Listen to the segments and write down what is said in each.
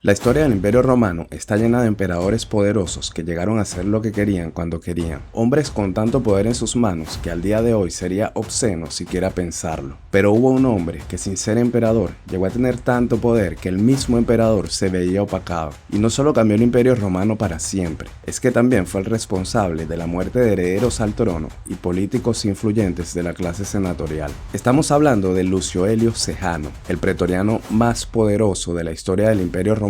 La historia del Imperio Romano está llena de emperadores poderosos que llegaron a hacer lo que querían cuando querían. Hombres con tanto poder en sus manos que al día de hoy sería obsceno siquiera pensarlo. Pero hubo un hombre que sin ser emperador llegó a tener tanto poder que el mismo emperador se veía opacado. Y no solo cambió el Imperio Romano para siempre, es que también fue el responsable de la muerte de herederos al trono y políticos influyentes de la clase senatorial. Estamos hablando de Lucio Elio Sejano, el pretoriano más poderoso de la historia del Imperio Romano,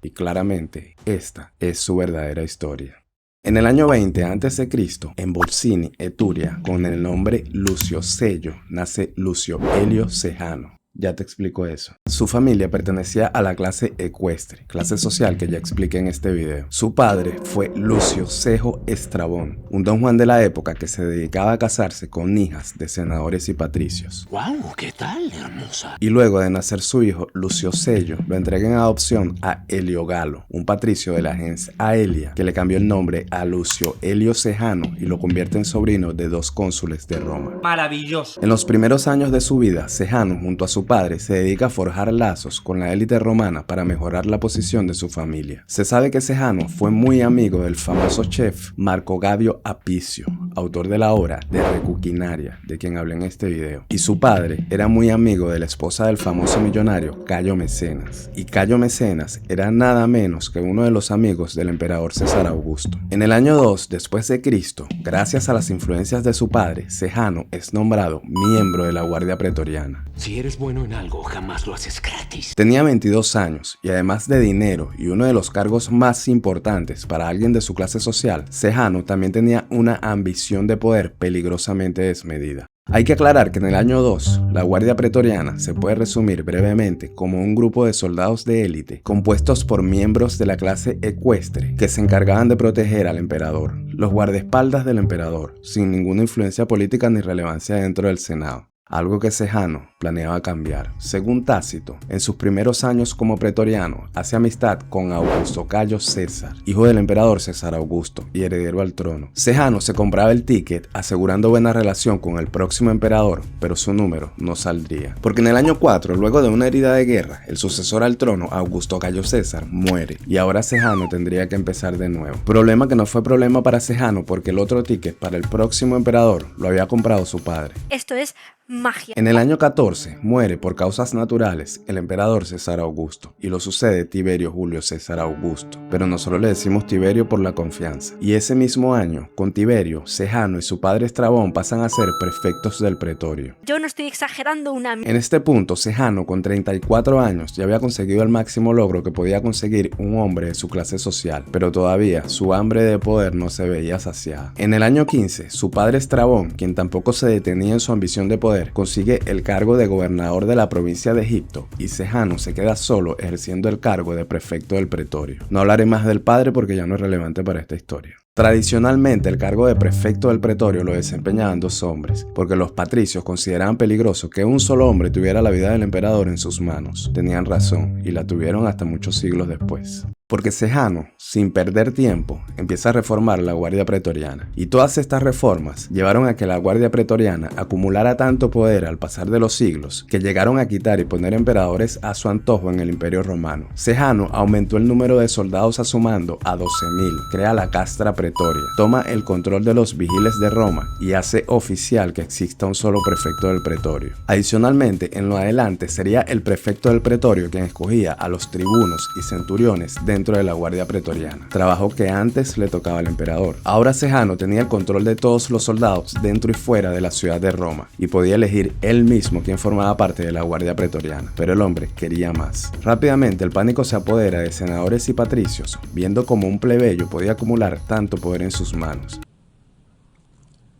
y claramente esta es su verdadera historia. En el año 20 a.C., en Volsini, Etruria, con el nombre Lucio Cello, nace Lucio Elio Sejano. Ya te explico eso. Su familia pertenecía a la clase ecuestre, clase social que ya expliqué en este video. Su padre fue Lucio Cejo Estrabón, un don Juan de la época que se dedicaba a casarse con hijas de senadores y patricios. ¡Guau! ¿Qué tal, hermosa? Y luego de nacer su hijo, Lucio Cello, lo entrega en adopción a Heliogalo, un patricio de la gens Aelia, que le cambió el nombre a Lucio Elio Sejano y lo convierte en sobrino de dos cónsules de Roma. ¡Maravilloso! En los primeros años de su vida, Sejano, junto a su padre, se dedica a forjar lazos con la élite romana para mejorar la posición de su familia. Se sabe que Sejano fue muy amigo del famoso chef Marco Gabio Apicio, autor de la obra De Recucinaria, de quien hablé en este video. Y su padre era muy amigo de la esposa del famoso millonario Cayo Mecenas. Y Cayo Mecenas era nada menos que uno de los amigos del emperador César Augusto. En el año 2 después de Cristo, gracias a las influencias de su padre, Sejano es nombrado miembro de la Guardia Pretoriana. Si eres bueno en algo, jamás lo haces gratis. Tenía 22 años y además de dinero y uno de los cargos más importantes para alguien de su clase social, Sejano también tenía una ambición de poder peligrosamente desmedida. Hay que aclarar que en el año 2, la Guardia Pretoriana se puede resumir brevemente como un grupo de soldados de élite compuestos por miembros de la clase ecuestre que se encargaban de proteger al emperador, los guardaespaldas del emperador, sin ninguna influencia política ni relevancia dentro del Senado. Algo que Sejano planeaba cambiar. Según Tácito, en sus primeros años como pretoriano, hace amistad con Augusto Cayo César, hijo del emperador César Augusto y heredero al trono. Sejano se compraba el ticket asegurando buena relación con el próximo emperador, pero su número no saldría. Porque en el año 4, luego de una herida de guerra, el sucesor al trono, Augusto Cayo César, muere y ahora Sejano tendría que empezar de nuevo. Problema que no fue problema para Sejano porque el otro ticket para el próximo emperador lo había comprado su padre. Esto es magia. En el año 14 muere por causas naturales el emperador César Augusto y lo sucede Tiberio Julio César Augusto, pero nosotros le decimos Tiberio por la confianza. Y ese mismo año, con Tiberio, Sejano y su padre Estrabón pasan a ser prefectos del pretorio. Yo no estoy exagerando una... En este punto, Sejano con 34 años ya había conseguido el máximo logro que podía conseguir un hombre de su clase social, pero todavía su hambre de poder no se veía saciada. En el año 15, su padre Estrabón, quien tampoco se detenía en su ambición de poder, consigue el cargo de gobernador de la provincia de Egipto y Sejano se queda solo ejerciendo el cargo de prefecto del pretorio. No hablaré más del padre porque ya no es relevante para esta historia. Tradicionalmente el cargo de prefecto del pretorio lo desempeñaban dos hombres, porque los patricios consideraban peligroso que un solo hombre tuviera la vida del emperador en sus manos. Tenían razón y la tuvieron hasta muchos siglos después. Porque Sejano, sin perder tiempo, empieza a reformar la Guardia Pretoriana. Y todas estas reformas llevaron a que la Guardia Pretoriana acumulara tanto poder al pasar de los siglos que llegaron a quitar y poner emperadores a su antojo en el Imperio Romano. Sejano aumentó el número de soldados a su mando a 12.000, crea la castra pretoria, toma el control de los vigiles de Roma y hace oficial que exista un solo prefecto del pretorio. Adicionalmente, en lo adelante sería el prefecto del pretorio quien escogía a los tribunos y centuriones dentro de la Guardia Pretoriana, trabajo que antes le tocaba al emperador. Ahora Sejano tenía el control de todos los soldados dentro y fuera de la ciudad de Roma y podía elegir él mismo quién formaba parte de la Guardia Pretoriana, pero el hombre quería más. Rápidamente el pánico se apodera de senadores y patricios, viendo cómo un plebeyo podía acumular tanto poder en sus manos.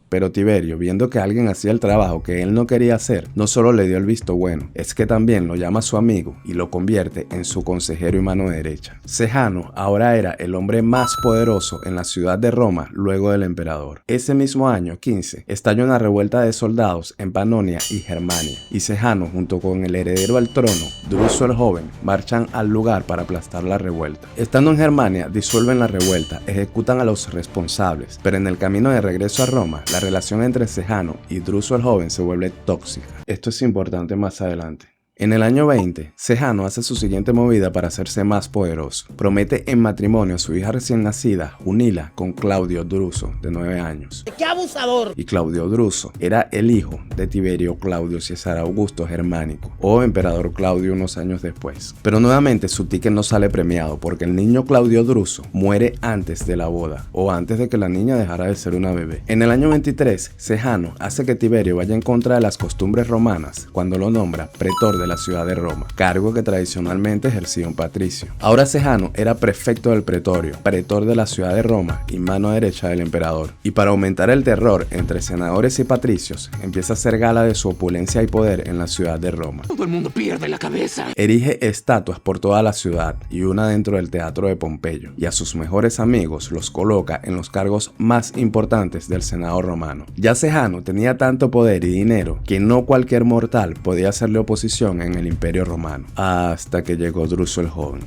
Pero Tiberio, viendo que alguien hacía el trabajo que él no quería hacer, no solo le dio el visto bueno, es que también lo llama su amigo y lo convierte en su consejero y mano derecha. Sejano ahora era el hombre más poderoso en la ciudad de Roma luego del emperador. Ese mismo año, 15, estalla una revuelta de soldados en Panonia y Germania, y Sejano, junto con el heredero al trono, Druso el Joven, marchan al lugar para aplastar la revuelta. Estando en Germania, disuelven la revuelta, ejecutan a los responsables, pero en el camino de regreso a Roma, la relación entre Sejano y Druso el Joven se vuelve tóxica. Esto es importante más adelante. En el año 20, Sejano hace su siguiente movida para hacerse más poderoso. Promete en matrimonio a su hija recién nacida, Junila, con Claudio Druso, de 9 años. ¡Qué abusador! Y Claudio Druso era el hijo de Tiberio Claudio César Augusto Germánico, o emperador Claudio unos años después. Pero nuevamente su ticket no sale premiado porque el niño Claudio Druso muere antes de la boda, o antes de que la niña dejara de ser una bebé. En el año 23, Sejano hace que Tiberio vaya en contra de las costumbres romanas cuando lo nombra pretor de la ciudad de Roma, cargo que tradicionalmente ejercía un patricio. Ahora Sejano era prefecto del pretorio, pretor de la ciudad de Roma y mano derecha del emperador. Y para aumentar el terror entre senadores y patricios, empieza a hacer gala de su opulencia y poder en la ciudad de Roma. Todo el mundo pierde la cabeza. Erige estatuas por toda la ciudad y una dentro del teatro de Pompeyo, y a sus mejores amigos los coloca en los cargos más importantes del Senado romano. Ya Sejano tenía tanto poder y dinero que no cualquier mortal podía hacerle oposición en el Imperio Romano, hasta que llegó Druso el Joven.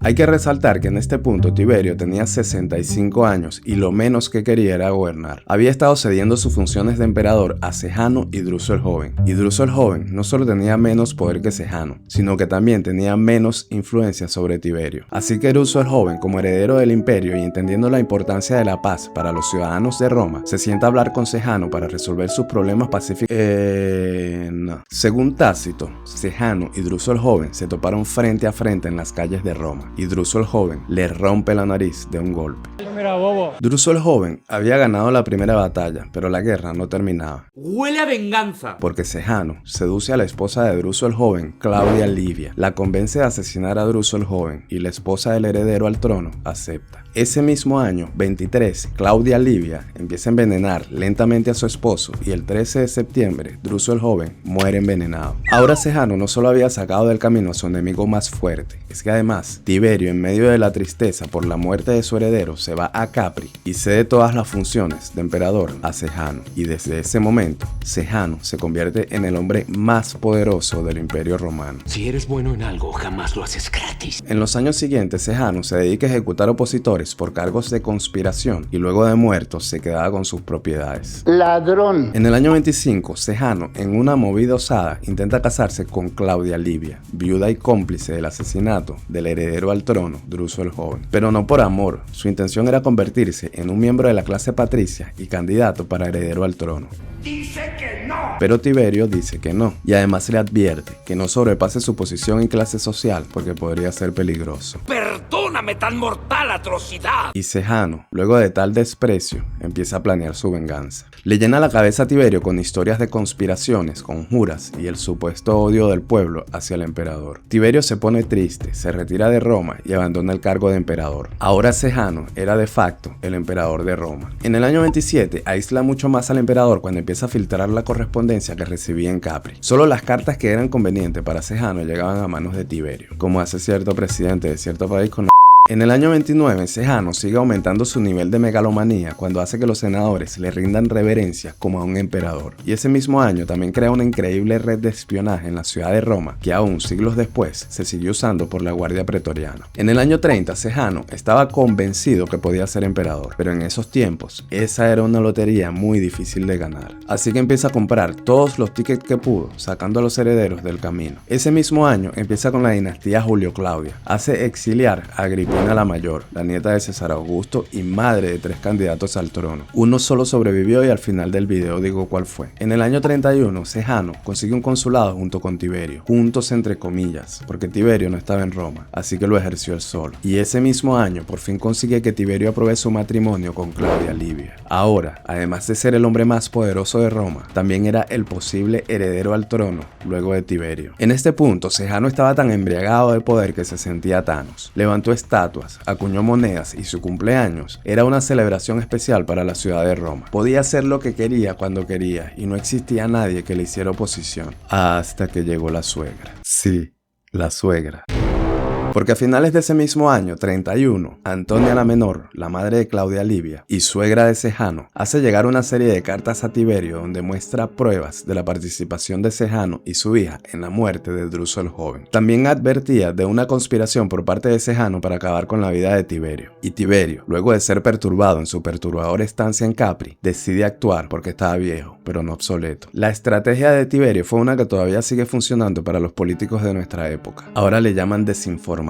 Hay que resaltar que en este punto Tiberio tenía 65 años y lo menos que quería era gobernar. Había estado cediendo sus funciones de emperador a Sejano y Druso el Joven. Y Druso el Joven no solo tenía menos poder que Sejano, sino que también tenía menos influencia sobre Tiberio. Así que Druso el Joven, como heredero del imperio y entendiendo la importancia de la paz para los ciudadanos de Roma, se sienta a hablar con Sejano para resolver sus problemas pacíficos. No. Según Tácito, Sejano y Druso el Joven se toparon frente a frente en las calles de Roma. Y Druso el Joven le rompe la nariz de un golpe. Mira, bobo. Druso el Joven había ganado la primera batalla, pero la guerra no terminaba. ¡Huele a venganza! Porque Sejano seduce a la esposa de Druso el Joven, Claudia Livia, la convence de asesinar a Druso el Joven y la esposa del heredero al trono acepta. Ese mismo año, 23, Claudia Livia empieza a envenenar lentamente a su esposo y el 13 de septiembre, Druso el Joven muere envenenado. Ahora Sejano no solo había sacado del camino a su enemigo más fuerte, es que además Tiberio, en medio de la tristeza por la muerte de su heredero, se va a Capri y cede todas las funciones de emperador a Sejano. Y desde ese momento, Sejano se convierte en el hombre más poderoso del Imperio Romano. Si eres bueno en algo, jamás lo haces gratis. En los años siguientes, Sejano se dedica a ejecutar opositores por cargos de conspiración y luego de muerto se quedaba con sus propiedades. ¡Ladrón! En el año 25, Sejano, en una movida osada, intenta casarse con Claudia Livia, viuda y cómplice del asesinato del heredero al trono, Druso el Joven. Pero no por amor, su intención era convertirse en un miembro de la clase patricia y candidato para heredero al trono. ¡Dice que no! Pero Tiberio dice que no, y además le advierte que no sobrepase su posición en clase social porque podría ser peligroso. ¡Perdóname tan mortal atrocidad! Y Sejano, luego de tal desprecio, empieza a planear su venganza. Le llena la cabeza a Tiberio con historias de conspiraciones, conjuras y el supuesto odio del pueblo hacia el emperador. Tiberio se pone triste, se retira de Roma y abandona el cargo de emperador. Ahora Sejano era de facto el emperador de Roma. En el año 27 aísla mucho más al emperador cuando empieza a filtrar la correspondencia que recibía en Capri. Solo las cartas que eran convenientes para Sejano llegaban a manos de Tiberio, como hace cierto presidente de cierto país con... En el año 29, Sejano sigue aumentando su nivel de megalomanía cuando hace que los senadores le rindan reverencia como a un emperador. Y ese mismo año también crea una increíble red de espionaje en la ciudad de Roma que aún siglos después se siguió usando por la Guardia Pretoriana. En el año 30, Sejano estaba convencido que podía ser emperador, pero en esos tiempos esa era una lotería muy difícil de ganar. Así que empieza a comprar todos los tickets que pudo, sacando a los herederos del camino. Ese mismo año empieza con la dinastía Julio-Claudia. Hace exiliar a Agripina la Mayor, la nieta de César Augusto y madre de 3 candidatos al trono. Uno solo sobrevivió y al final del video digo cuál fue. En el año 31, Sejano consigue un consulado junto con Tiberio, juntos entre comillas, porque Tiberio no estaba en Roma, así que lo ejerció él solo. Y ese mismo año por fin consigue que Tiberio apruebe su matrimonio con Claudia Livia. Ahora, además de ser el hombre más poderoso de Roma, también era el posible heredero al trono luego de Tiberio. En este punto, Sejano estaba tan embriagado de poder que se sentía Thanos. Levantó estatuas, acuñó monedas y su cumpleaños era una celebración especial para la ciudad de Roma. Podía hacer lo que quería cuando quería y no existía nadie que le hiciera oposición. Hasta que llegó la suegra. Sí, la suegra. Porque a finales de ese mismo año, 31, Antonia la Menor, la madre de Claudia Livia y suegra de Sejano, hace llegar una serie de cartas a Tiberio donde muestra pruebas de la participación de Sejano y su hija en la muerte de Druso el joven. También advertía de una conspiración por parte de Sejano para acabar con la vida de Tiberio. Y Tiberio, luego de ser perturbado en su perturbadora estancia en Capri, decide actuar porque estaba viejo, pero no obsoleto. La estrategia de Tiberio fue una que todavía sigue funcionando para los políticos de nuestra época. Ahora le llaman desinformación.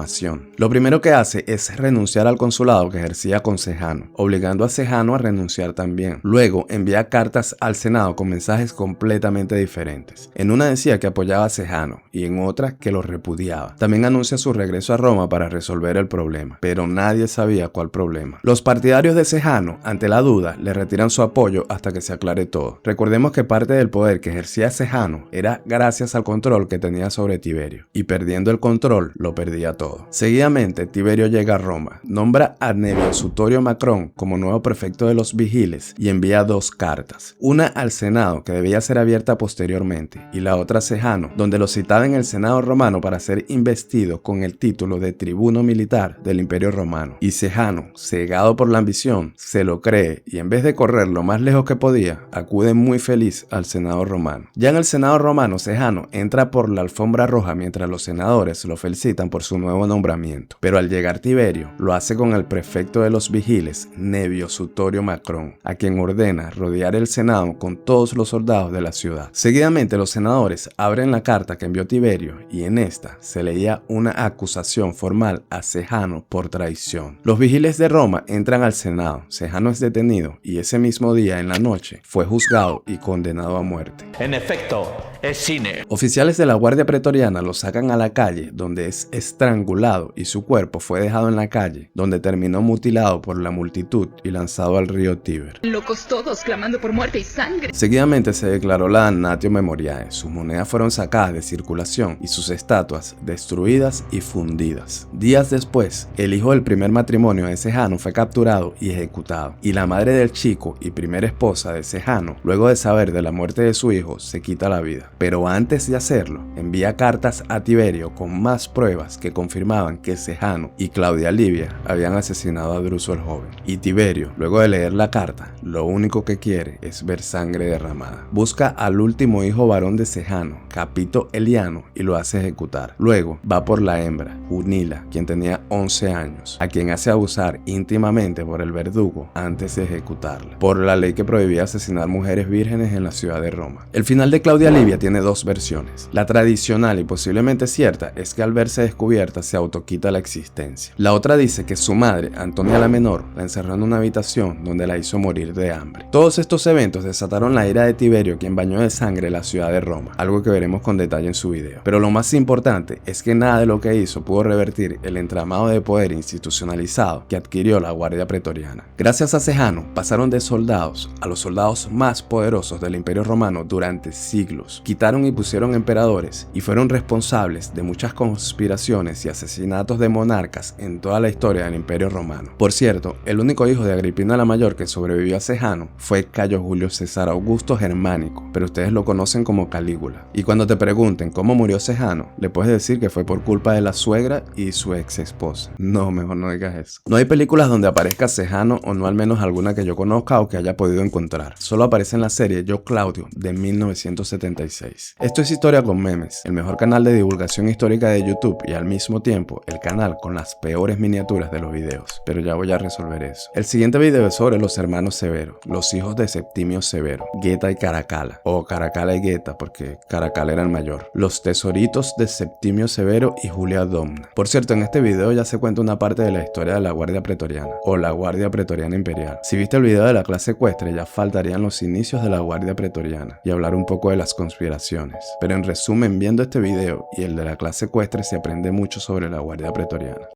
Lo primero que hace es renunciar al consulado que ejercía con Sejano, obligando a Sejano a renunciar también. Luego envía cartas al Senado con mensajes completamente diferentes. En una decía que apoyaba a Sejano y en otra que lo repudiaba. También anuncia su regreso a Roma para resolver el problema, pero nadie sabía cuál problema. Los partidarios de Sejano, ante la duda, le retiran su apoyo hasta que se aclare todo. Recordemos que parte del poder que ejercía Sejano era gracias al control que tenía sobre Tiberio, y perdiendo el control lo perdía todo. Seguidamente, Tiberio llega a Roma, nombra a Nevio Sutorio Macrón como nuevo prefecto de los vigiles y envía 2 cartas, una al Senado que debía ser abierta posteriormente y la otra a Sejano, donde lo citaba en el Senado romano para ser investido con el título de tribuno militar del Imperio Romano. Y Sejano, cegado por la ambición, se lo cree y en vez de correr lo más lejos que podía, acude muy feliz al Senado romano. Ya en el Senado romano, Sejano entra por la alfombra roja mientras los senadores lo felicitan por su nuevo nombramiento, pero al llegar Tiberio lo hace con el prefecto de los vigiles, Nevio Sutorio Macrón, a quien ordena rodear el Senado con todos los soldados de la ciudad. Seguidamente los senadores abren la carta que envió Tiberio y en esta se leía una acusación formal a Sejano por traición. Los vigiles de Roma entran al Senado, Sejano es detenido y ese mismo día en la noche fue juzgado y condenado a muerte. En efecto, es cine. Oficiales de la Guardia Pretoriana lo sacan a la calle donde es estrangulado y su cuerpo fue dejado en la calle donde terminó mutilado por la multitud y lanzado al río Tíber. Locos todos clamando por muerte y sangre. Seguidamente se declaró la damnatio memoriae, sus monedas fueron sacadas de circulación y sus estatuas destruidas y fundidas. Días después, el hijo del primer matrimonio de Sejano fue capturado y ejecutado, y la madre del chico y primera esposa de Sejano, luego de saber de la muerte de su hijo, se quita la vida. Pero antes de hacerlo, envía cartas a Tiberio con más pruebas que confirmaban que Sejano y Claudia Livia habían asesinado a Druso el joven. Y Tiberio, luego de leer la carta, lo único que quiere es ver sangre derramada. Busca al último hijo varón de Sejano, Capito Eliano, y lo hace ejecutar. Luego va por la hembra, Junila, quien tenía 11 años, a quien hace abusar íntimamente por el verdugo antes de ejecutarla, por la ley que prohibía asesinar mujeres vírgenes en la ciudad de Roma. El final de Claudia Livia tiene 2 versiones. La tradicional y posiblemente cierta es que al verse descubierta se autoquita la existencia. La otra dice que su madre, Antonia la Menor, la encerró en una habitación donde la hizo morir de hambre. Todos estos eventos desataron la ira de Tiberio, quien bañó de sangre la ciudad de Roma, algo que veremos con detalle en su video. Pero lo más importante es que nada de lo que hizo pudo revertir el entramado de poder institucionalizado que adquirió la Guardia Pretoriana. Gracias a Sejano pasaron de soldados a los soldados más poderosos del Imperio Romano durante siglos. Quitaron y pusieron emperadores y fueron responsables de muchas conspiraciones y asesinatos de monarcas en toda la historia del Imperio Romano. Por cierto, el único hijo de Agripina la Mayor que sobrevivió a Sejano fue Cayo Julio César Augusto Germánico, pero ustedes lo conocen como Calígula. Y cuando te pregunten cómo murió Sejano, le puedes decir que fue por culpa de la suegra y su ex esposa. No, mejor no digas eso. No hay películas donde aparezca Sejano, o no al menos alguna que yo conozca o que haya podido encontrar. Solo aparece en la serie Yo Claudio de 1976. Esto es Historia con Memes, el mejor canal de divulgación histórica de YouTube y al mismo tiempo el canal con las peores miniaturas de los videos. Pero ya voy a resolver eso. El siguiente video es sobre los hermanos Severo, los hijos de Septimio Severo, Geta y Caracalla, o Caracalla y Geta porque Caracalla era el mayor, los tesoritos de Septimio Severo y Julia Domna. Por cierto, en este video ya se cuenta una parte de la historia de la Guardia Pretoriana, o la Guardia Pretoriana Imperial. Si viste el video de la clase ecuestre, ya faltarían los inicios de la Guardia Pretoriana y hablar un poco de las conspiraciones. Pero en resumen, viendo este video y el de la clase ecuestre se aprende mucho sobre la Guardia Pretoriana.